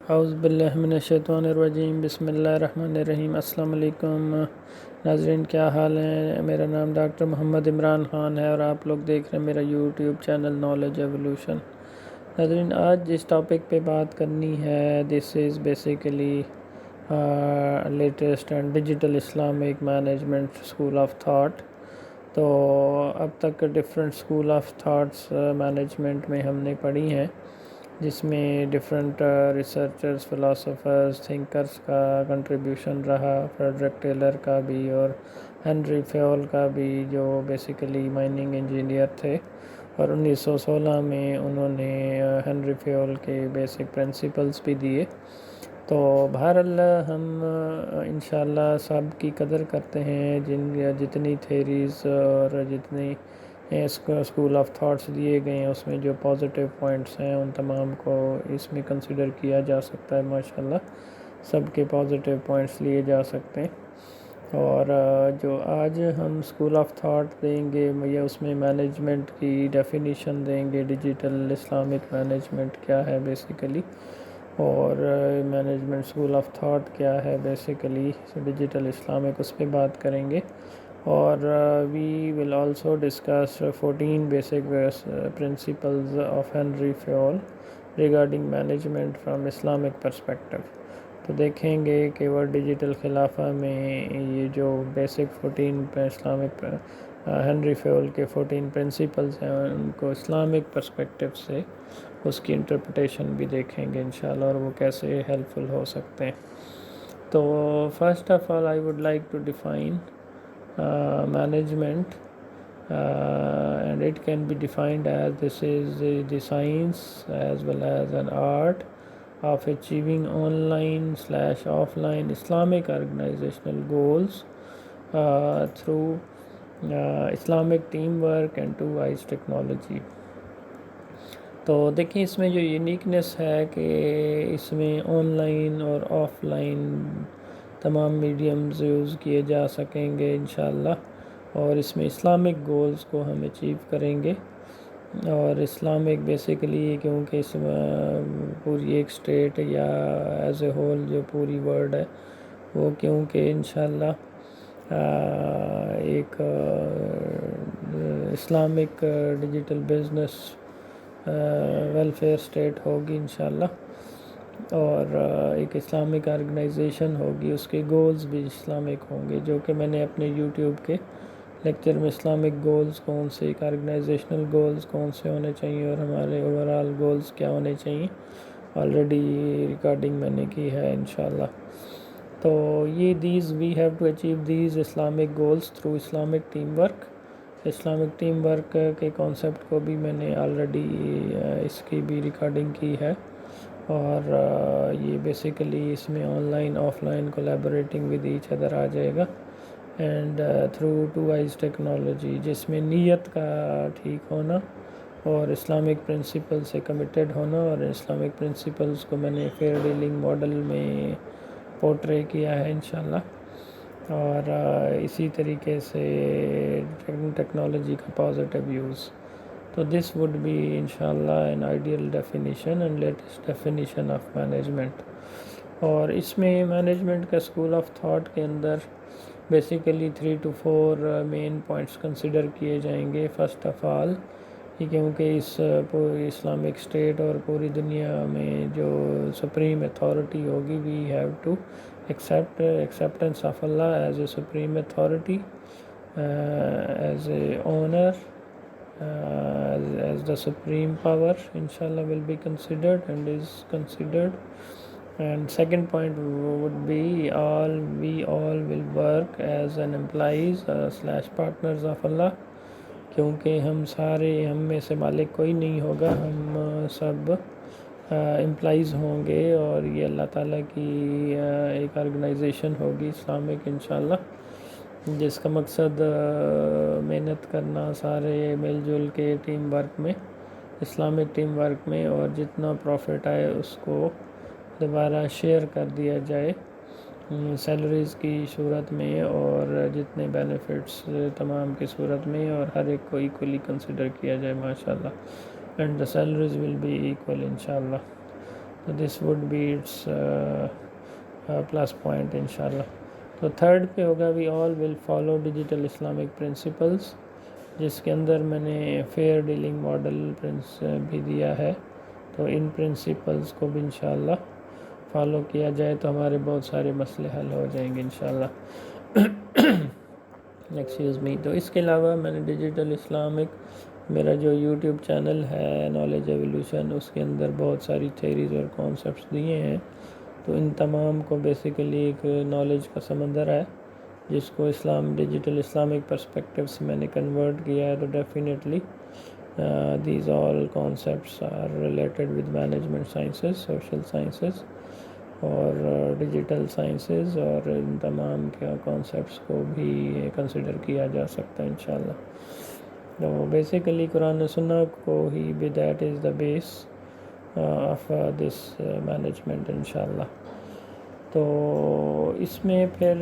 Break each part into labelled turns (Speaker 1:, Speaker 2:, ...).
Speaker 1: اعوذ باللہ من الشیطان الرجیم، بسم اللہ الرحمن الرحیم۔ السلام علیکم ناظرین، کیا حال ہیں؟ میرا نام ڈاکٹر محمد عمران خان ہے اور آپ لوگ دیکھ رہے ہیں میرا یوٹیوب چینل نالج ایولیوشن۔ ناظرین، آج جس ٹاپک پہ بات کرنی ہے، this is basically latest and digital Islamic management school of thought. تو اب تک different school of thoughts management میں ہم نے پڑھی ہیں، جس میں ڈفرینٹ ریسرچرز، فلاسفرز، تھنکرز کا کنٹریبیوشن رہا، فریڈرک ٹیلر کا بھی اور ہنری فیول کا بھی، جو بیسیکلی مائننگ انجینئر تھے، اور 1916 میں انہوں نے ہنری فیول کے بیسک پرنسپلز بھی دیے۔ تو بہرحال ہم انشاءاللہ سب کی قدر کرتے ہیں، جتنی تھیریز اور جتنی اسکول آف تھاٹس دیے گئے ہیں، اس میں جو پازیٹیو پوائنٹس ہیں ان تمام کو اس میں کنسیڈر کیا جا سکتا ہے۔ ماشاءاللہ سب کے پازیٹیو پوائنٹس لیے جا سکتے ہیں، اور جو آج ہم اسکول آف تھاٹ دیں گے یا اس میں مینجمنٹ کی ڈیفینیشن دیں گے، ڈیجیٹل اسلامک مینجمنٹ کیا ہے بیسیکلی، اور مینجمنٹ اسکول آف تھاٹ کیا ہے بیسیکلی ڈیجیٹل اسلامک، اس پہ بات کریں گے۔ اور we will also discuss 14 basic principles of Henri Fayol regarding management from Islamic perspective. تو دیکھیں گے کہ وہ ڈیجیٹل خلافہ میں یہ جو بیسک 14 اسلامک ہنری فیول کے 14 پرنسپلز ہیں، ان کو اسلامک پرسپیکٹو سے اس کی انٹرپریٹیشن بھی دیکھیں گے انشاءاللہ، اور وہ کیسے ہیلپ فل ہو سکتے ہیں۔ تو first of all I would like to define management, and it can be defined as this is the science as well as an art of achieving online/offline Islamic organizational goals through Islamic teamwork and two-eyes technology۔ تو دیکھیں اس میں جو uniqueness ہے کہ اس میں on line اور of line تمام mediums use کیے جا سکیں گے انشاءاللہ، اور اس میں اسلامک گولز کو ہم اچیو کریں گے۔ اور اسلامک بیسیکلی کیونکہ اس میں پوری ایک اسٹیٹ یا ایز اے ہول جو پوری ورلڈ ہے وہ، کیونکہ انشاءاللہ ایک Islamic digital business welfare state ہوگی انشاءاللہ، اور ایک اسلامک آرگنائزیشن ہوگی، اس کے گولز بھی اسلامک ہوں گے، جو کہ میں نے اپنے یوٹیوب کے لیکچر میں اسلامک گولز کون سے، ایک آرگنائزیشنل گولز کون سے ہونے چاہیے اور ہمارے اوورال گولز کیا ہونے چاہیے، آلریڈی ریکارڈنگ میں نے کی ہے انشاءاللہ۔ تو یہ we have to achieve these Islamic goals through Islamic team work. Islamic team work کے کانسیپٹ کو بھی میں نے آلریڈی اس کی بھی ریکارڈنگ کی ہے، اور یہ بیسیکلی اس میں online offline collaborating with each other آ جائے گا، and through two eyes technology, جس میں نیت کا ٹھیک ہونا اور اسلامک پرنسپل سے کمیٹیڈ ہونا، اور اسلامک پرنسپلز کو میں نے فیئر ڈیلنگ ماڈل میں پورٹرے کیا ہے انشاءاللہ، اور اسی طریقے سے ٹیکنالوجی کا پازیٹیو یوز۔ تو دس وڈ بی انشاءاللہ an ideal definition and latest definition of management. اور اس میں مینجمنٹ کا اسکول آف تھاٹ کے اندر basically 3 to 4 main points consider کیے جائیں گے۔ فرسٹ آف آل، کیونکہ اس پوری اسلامک اسٹیٹ اور پوری دنیا میں جو سپریم اتھارٹی ہوگی، we have to acceptance of Allah as a supreme authority, as a owner, as the supreme power inshallah will be considered and is considered. And second point would be we all will work as an employees / partners of Allah، کیونکہ ہم میں سے مالک کوئی نہیں ہوگا، ہم سب employees ہوں گے، اور یہ اللہ تعالیٰ کی ایک آرگنائزیشن ہوگی اسلامک انشاءاللہ، جس کا مقصد محنت کرنا، سارے مل جل کے ٹیم ورک میں، اسلامک ٹیم ورک میں، اور جتنا پروفٹ آئے اس کو دوبارہ شیئر کر دیا جائے سیلریز کی صورت میں، اور جتنے بینیفٹس تمام کی صورت میں، اور ہر ایک کو ایکولی کنسیڈر کیا جائے ماشاءاللہ، and the salaries will be equal انشاءاللہ۔ تو this would be it's plus point انشاءاللہ. تو تھرڈ پہ ہوگا we all will follow digital Islamic principles, جس کے اندر میں نے فیئر ڈیلنگ ماڈل بھی دیا ہے. تو ان پرنسپلس کو بھی انشاءاللہ فالو کیا جائے تو ہمارے بہت سارے مسئلے حل ہو جائیں گے انشاءاللہ. Excuse me. تو اس کے علاوہ میں نے ڈیجیٹل اسلامک میرا جو یوٹیوب چینل ہے نالج ایولیوشن، اس کے اندر بہت ساری تھیریز اور کانسیپٹس دیے ہیں. تو ان تمام کو بیسیکلی ایک نالج کا سمندر ہے جس کو ڈیجیٹل اسلامک پرسپیکٹیو سے میں نے کنورٹ کیا ہے. تو definitely these all concepts are related with management sciences, social sciences اور ڈیجیٹل سائنسز، اور ان تمام کے کانسیپٹس کو بھی کنسیڈر کیا جا سکتا ہے انشاءاللہ. تو بیسیکلی قرآن و سنت کو ہی that is the base of this management انشاءاللہ. تو اس میں پھر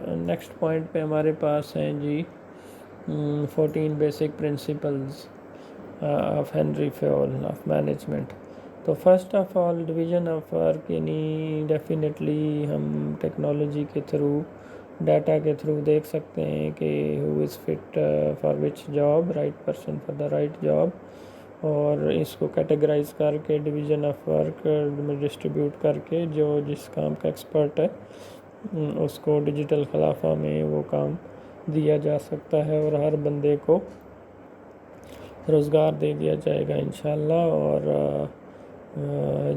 Speaker 1: نیکسٹ پوائنٹ پہ ہمارے پاس ہیں جی 14 basic principles of Henri Fayol of management. تو first of all division of work, یعنی ڈیفینیٹلی ہم ٹیکنالوجی کے تھرو، ڈیٹا کے تھرو دیکھ سکتے ہیں کہ who is fit for which job, right person for the right job. اور اس کو کیٹیگرائز کر کے ڈویژن آف ورک میں ڈسٹریبیوٹ کر کے جو جس کام کا ایکسپرٹ ہے اس کو ڈیجیٹل خلافہ میں وہ کام دیا جا سکتا ہے، اور ہر بندے کو روزگار دے دیا جائے گا انشاءاللہ. اور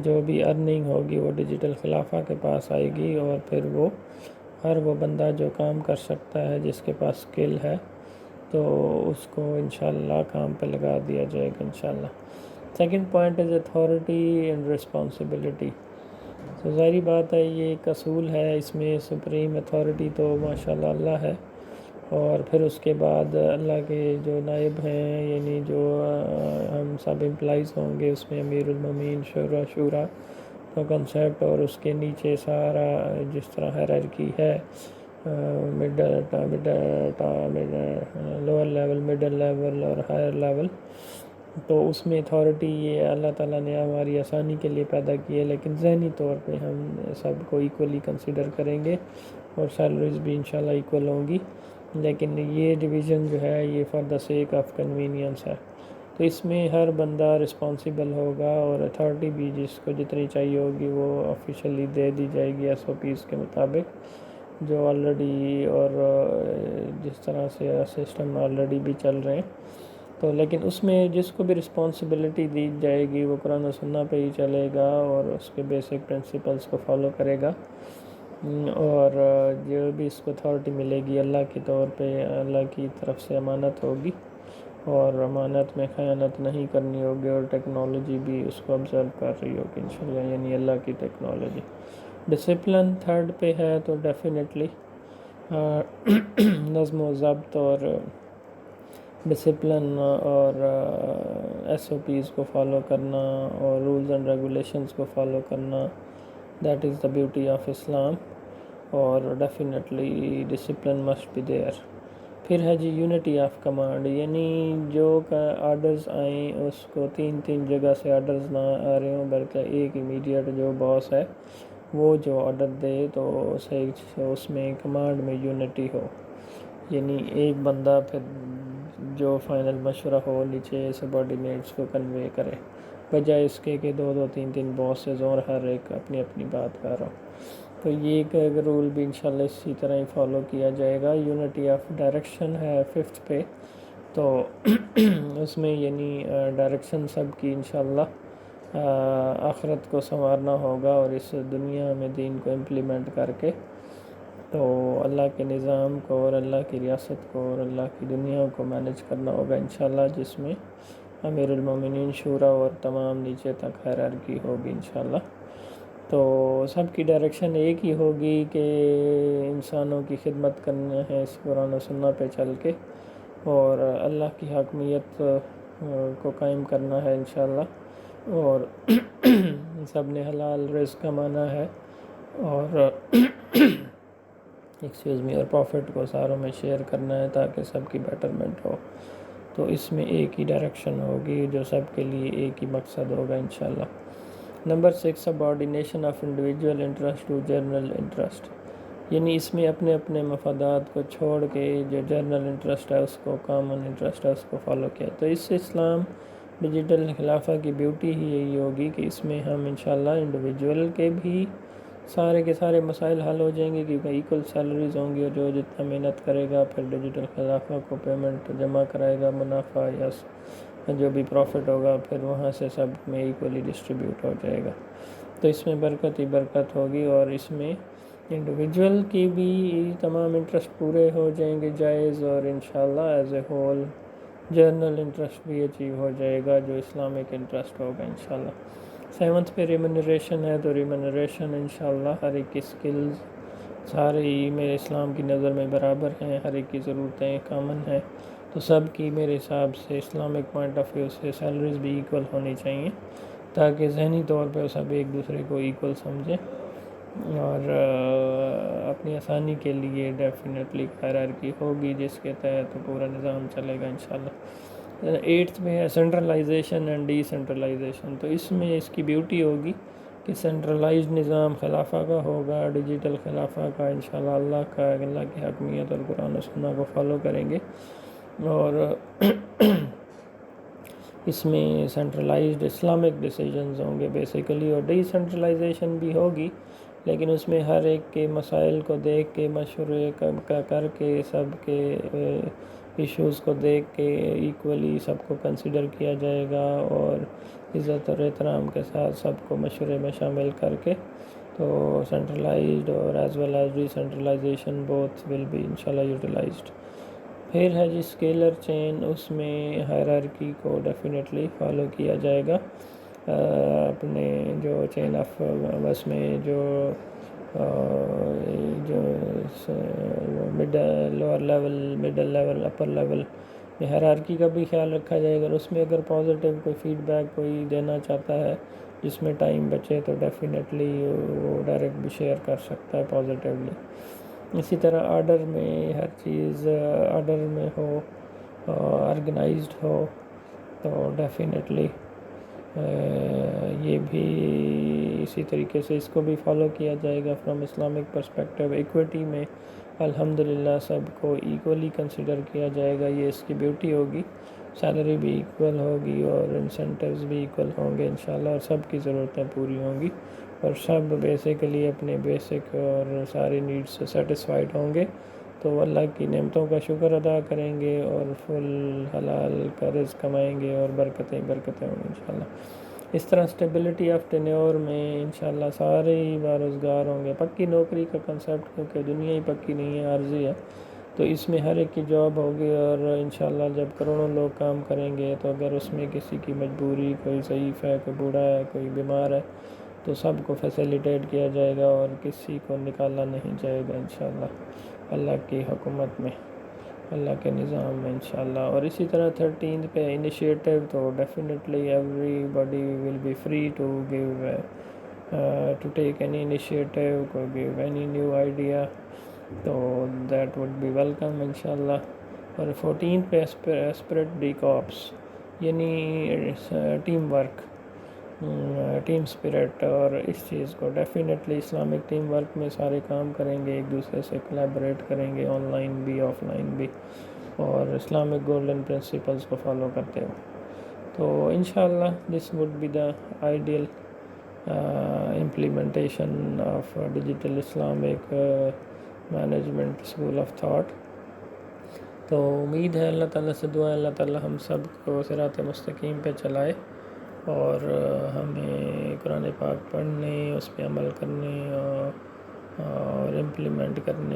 Speaker 1: جو بھی ارننگ ہوگی وہ ڈیجیٹل خلافہ کے پاس آئے گی، اور پھر ہر وہ بندہ جو کام کر سکتا ہے جس کے پاس اسکل ہے تو اس کو انشاءاللہ کام پہ لگا دیا جائے گا انشاءاللہ. Second point is authority and responsibility. تو ظاہری بات ہے یہ ایک اصول ہے، اس میں سپریم اتھارٹی تو ماشاءاللہ اللہ ہے، اور پھر اس کے بعد اللہ کے جو نائب ہیں، یعنی جو ہم سب امپلائیز ہوں گے، اس میں امیر المومنین، شورا کا کنسیپٹ، اور اس کے نیچے سارا جس طرح ہیرارکی ہے، لوور لیول، مڈل لیول اور ہائر لیول. تو اس میں اتھارٹی یہ اللہ تعالیٰ نے ہماری آسانی کے لیے پیدا کی ہے، لیکن ذہنی طور پہ ہم سب کو ایکولی کنسیڈر کریں گے، اور سیلریز بھی انشاءاللہ ایکول ہوں گی. لیکن یہ ڈویژن جو ہے یہ for the sake of convenience ہے. تو اس میں ہر بندہ رسپانسیبل ہوگا، اور اتھارٹی بھی جس کو جتنی چاہیے ہوگی وہ آفیشیلی دے دی جائے گی SOPs کے مطابق، جو آلریڈی اور جس طرح سے سسٹم آلریڈی بھی چل رہے ہیں. تو لیکن اس میں جس کو بھی رسپانسبلٹی دی جائے گی وہ قرآن و سنت پہ ہی چلے گا، اور اس کے بیسک پرنسپلس کو فالو کرے گا. اور جو بھی اس کو اتھارٹی ملے گی اللہ کے طور پہ، اللہ کی طرف سے امانت ہوگی، اور امانت میں خیانت نہیں کرنی ہوگی، اور ٹیکنالوجی بھی اس کو آبزرو کر رہی ہوگی انشاءاللہ، یعنی اللہ کی ٹیکنالوجی. ڈسپلن تھرڈ پہ ہے، تو ڈیفینیٹلی نظم و ضبط اور ڈسپلن اور SOPs کو فالو کرنا، اور رولز اینڈ ریگولیشنز کو فالو کرنا، that is the beauty of Islam. اور definitely discipline must be there. پھر ہے جی یونٹی آف کمانڈ، یعنی جو آرڈرز آئیں اس کو تین جگہ سے آرڈرز نہ آ رہے ہوں، بلکہ ایک امیڈیٹ جو باس ہے وہ جو آرڈر دے تو اس میں کمانڈ میں یونٹی ہو، یعنی ایک بندہ پھر جو فائنل مشورہ ہو نیچے سبارڈینیٹس کو کنوے کرے، بجائے اس کے کہ دو تین باسز اور ہر ایک اپنی اپنی بات کر رہا ہو. تو یہ ایک رول بھی انشاءاللہ اسی طرح ہی فالو کیا جائے گا. یونٹی آف ڈائریکشن ہے ففتھ پہ، تو اس میں یعنی ڈائریکشن سب کی انشاءاللہ آخرت کو سنوارنا ہوگا، اور اس دنیا میں دین کو امپلیمنٹ کر کے تو اللہ کے نظام کو اور اللہ کی ریاست کو اور اللہ کی دنیا کو مینیج کرنا ہوگا انشاءاللہ، جس میں امیر المومنین، شورا اور تمام نیچے تک ہیرارکی ہوگی انشاءاللہ. تو سب کی ڈائریکشن ایک ہی ہوگی کہ انسانوں کی خدمت کرنا ہے اس قرآن و سنت پہ چل کے، اور اللہ کی حاکمیت کو قائم کرنا ہے انشاءاللہ، اور سب نے حلال رزق کمانا ہے، اور اور پروفٹ کو ساروں میں شیئر کرنا ہے تاکہ سب کی بیٹرمنٹ ہو. تو اس میں ایک ہی ڈائریکشن ہوگی جو سب کے لیے ایک ہی مقصد ہوگا انشاءاللہ. Number 6 subordination of individual interest to general interest, یعنی اس میں اپنے اپنے مفادات کو چھوڑ کے جو جنرل انٹرسٹ ہے اس کو، کامن انٹرسٹ ہے اس کو فالو کیا۔ تو اس سے اسلام ڈیجیٹل خلافہ کی بیوٹی ہی یہی ہوگی کہ اس میں ہم انشاءاللہ انڈیویجول کے بھی سارے کے سارے مسائل حل ہو جائیں گے، کیونکہ ایکول سیلریز ہوں گی، اور جو جتنا محنت کرے گا پھر ڈیجیٹل خلافہ کو پیمنٹ جمع کرائے گا، منافع یا جو بھی پروفٹ ہوگا پھر وہاں سے سب میں ایکولی ڈسٹریبیوٹ ہو جائے گا۔ تو اس میں برکت ہی برکت ہوگی، اور اس میں انڈیویجول کی بھی تمام انٹرسٹ پورے ہو جائیں گے جائز، اور انشاءاللہ as a whole general interest بھی اچیو ہو جائے گا جو اسلامک انٹرسٹ ہوگا انشاءاللہ۔ 7 پہ ریمونریشن ہے، تو ریمونریشن انشاءاللہ ہر ایک کی سکلز سارے ہی میرے اسلام کی نظر میں برابر ہیں، ہر ایک کی ضرورتیں کامن ہیں، تو سب کی میرے حساب سے اسلامک پوائنٹ آف ویو سے سیلریز بھی ایکول ہونی چاہیے، تاکہ ذہنی طور پہ سب ایک دوسرے کو ایکول سمجھیں، اور اپنی آسانی کے لیے ڈیفینیٹلی ہائرارکی ہوگی جس کے تحت پورا نظام چلے گا انشاءاللہ۔ 8 میں ہے سینٹرلائزیشن اینڈ ڈی سینٹرلائزیشن، تو اس میں اس کی بیوٹی ہوگی کہ سینٹرلائزڈ نظام خلافہ کا ہوگا، ڈیجیٹل خلافہ کا انشاءاللہ اللہ کی حکمیت اور قرآن و سنہ کو فالو کریں گے، اور اس میں سینٹرلائزڈ اسلامک ڈیسیجنز ہوں گے بیسیکلی، اور ڈی سینٹرلائزیشن بھی ہوگی لیکن اس میں ہر ایک کے مسائل کو دیکھ کے، مشورے کر کے، سب کے ایشوز کو دیکھ کے ایکولی سب کو کنسیڈر کیا جائے گا، اور عزت اور احترام کے ساتھ سب کو مشورے میں شامل کر کے، تو سینٹرلائزڈ اور as well as decentralization both will be انشاءاللہ یوٹیلائزڈ۔ پھر ہے جی اسکیلر چین، اس میں ہائرارکی کو ڈیفینیٹلی فالو کیا جائے گا، اپنے جو چین آف بس میں جو lower level, middle level, upper level میں ہائرارکی کا بھی خیال رکھا جائے گا، اور اس میں اگر پازیٹیو کوئی فیڈ بیک کوئی دینا چاہتا ہے جس میں ٹائم بچے تو ڈیفینیٹلی وہ ڈائریکٹ بھی شیئر کر سکتا ہے پازیٹیولی۔ اسی طرح آرڈر میں ہر چیز آرڈر میں ہو، آرگنائزڈ ہو، تو ڈیفینیٹلی یہ بھی اسی طریقے سے اس کو بھی فالو کیا جائے گا فرام اسلامک پرسپیکٹیو۔ ایکویٹی میں الحمدللہ سب کو ایکولی کنسیڈر کیا جائے گا، یہ اس کی بیوٹی ہوگی، سیلری بھی ایکول ہوگی اور انسینٹیوز بھی ایکول ہوں گے انشاءاللہ، اور سب کی ضرورتیں پوری ہوں گی، اور سب بیسیکلی اپنے بیسک اور ساری نیڈس سے سیٹسفائیڈ ہوں گے، تو اللہ کی نعمتوں کا شکر ادا کریں گے اور فل حلال کا رزق کمائیں گے، اور برکتیں برکتیں ہوں گی انشاءاللہ۔ اس طرح اسٹیبلٹی آف ٹینیور میں انشاءاللہ سارے ہی بارزگار ہوں گے۔ پکی نوکری کا کنسیپٹ کیونکہ دنیا ہی پکی نہیں ہے، عارضی ہے، تو اس میں ہر ایک کی جاب ہوگی، اور انشاءاللہ جب کروڑوں لوگ کام کریں گے تو اگر اس میں کسی کی مجبوری، کوئی ضعیف ہے، کوئی بوڑھا ہے، کوئی بیمار ہے، تو سب کو فیسیلیٹیٹ کیا جائے گا اور کسی کو نکالا نہیں جائے گا انشاءاللہ اللہ کی حکومت میں، اللہ کے نظام میں انشاءاللہ۔ اور اسی طرح 13 پہ انیشیٹو، تو definitely everybody will be free to give to take any initiative, to give any new idea, تو دیٹ وڈ بی ویلکم انشاءاللہ۔ اور 14 پہ اسپرٹ ڈی کاپس، یعنی ٹیم ورک، ٹیم اسپرٹ، اور اس چیز کو ڈیفینیٹلی اسلامک ٹیم ورک میں سارے کام کریں گے، ایک دوسرے سے کولیبریٹ کریں گے، آن لائن بھی آف لائن بھی، اور اسلامک گولڈن پرنسپلز کو فالو کرتے ہو، تو انشاءاللہ this would be the ideal implementation of digital Islamic management school of thought۔ تو امید ہے اللہ تعالیٰ سے دعا ہے اللہ تعالیٰ ہم سب کو صراط مستقیم پہ چلائے، اور ہمیں قرآن پاک پڑھنے، اس پہ عمل کرنے اور امپلیمنٹ کرنے